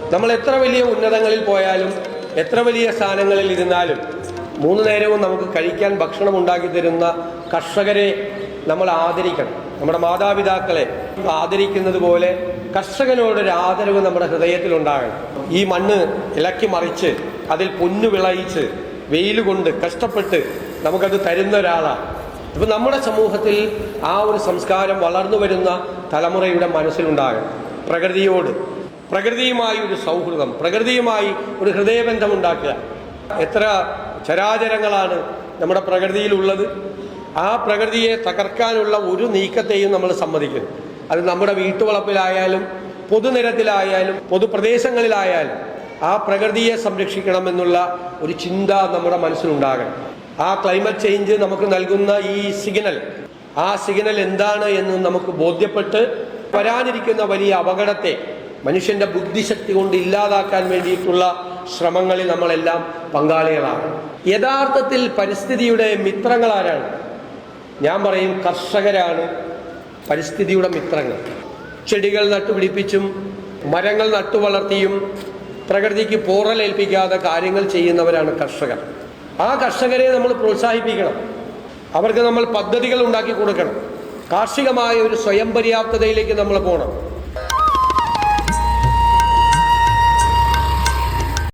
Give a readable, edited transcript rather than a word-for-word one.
നമ്മൾ എത്ര വലിയ ഉന്നതങ്ങളിൽ പോയാലും എത്ര വലിയ സ്ഥാനങ്ങളിൽ ഇരുന്നാലും 3 നേരവും നമുക്ക് കഴിക്കാൻ ഭക്ഷണം ഉണ്ടാക്കി തരുന്ന കർഷകരെ നമ്മൾ ആദരിക്കണം. നമ്മുടെ മാതാപിതാക്കളെ ആദരിക്കുന്നത് പോലെ കർഷകനോടൊരു ആദരവ് നമ്മുടെ ഹൃദയത്തിലുണ്ടാകണം. ഈ മണ്ണ് ഇളക്കി മറിച്ച് അതിൽ പൊന്നു വിളയിച്ച് വെയിൽ കൊണ്ട് കഷ്ടപ്പെട്ട് നമുക്കത് തരുന്ന ഒരാളാണ്. ഇപ്പം നമ്മുടെ സമൂഹത്തിൽ ആ ഒരു സംസ്കാരം വളർന്നു വരുന്ന തലമുറയുടെ മനസ്സിലുണ്ടാകണം. പ്രകൃതിയുമായി ഒരു സൗഹൃദം, പ്രകൃതിയുമായി ഒരു ഹൃദയബന്ധം ഉണ്ടാക്കുക. എത്ര ചരാചരങ്ങളാണ് നമ്മുടെ പ്രകൃതിയിലുള്ളത്. ആ പ്രകൃതിയെ തകർക്കാനുള്ള ഒരു നീക്കത്തെയും നമ്മൾ സമ്മതിക്കുന്നു. അത് നമ്മുടെ വീട്ടുവളപ്പിലായാലും പൊതുനിരത്തിലായാലും പൊതുപ്രദേശങ്ങളിലായാലും ആ പ്രകൃതിയെ സംരക്ഷിക്കണമെന്നുള്ള ഒരു ചിന്ത നമ്മുടെ മനസ്സിലുണ്ടാകണം. ആ ക്ലൈമറ്റ് ചേഞ്ച് നമുക്ക് നൽകുന്ന ഈ ആ സിഗ്നൽ എന്താണ് എന്ന് നമുക്ക് ബോധ്യപ്പെട്ട് വരാനിരിക്കുന്ന വലിയ അപകടത്തെ മനുഷ്യന്റെ ബുദ്ധിശക്തി കൊണ്ട് ഇല്ലാതാക്കാൻ വേണ്ടിയിട്ടുള്ള ശ്രമങ്ങളിൽ നമ്മളെല്ലാം പങ്കാളികളാണ്. യഥാർത്ഥത്തിൽ പരിസ്ഥിതിയുടെ മിത്രങ്ങൾ ആരാണ്? ഞാൻ പറയും കർഷകരാണ് പരിസ്ഥിതിയുടെ മിത്രങ്ങൾ. ചെടികൾ നട്ടുപിടിപ്പിച്ചും മരങ്ങൾ നട്ടുവളർത്തിയും പ്രകൃതിക്ക് പോറലേൽപ്പിക്കാതെ കാര്യങ്ങൾ ചെയ്യുന്നവരാണ് കർഷകർ. ആ കർഷകരെ നമ്മൾ പ്രോത്സാഹിപ്പിക്കണം. അവർക്ക് നമ്മൾ പദ്ധതികൾ ഉണ്ടാക്കി കൊടുക്കണം. കാർഷികമായ ഒരു സ്വയം പര്യാപ്തതയിലേക്ക് നമ്മൾ പോകണം.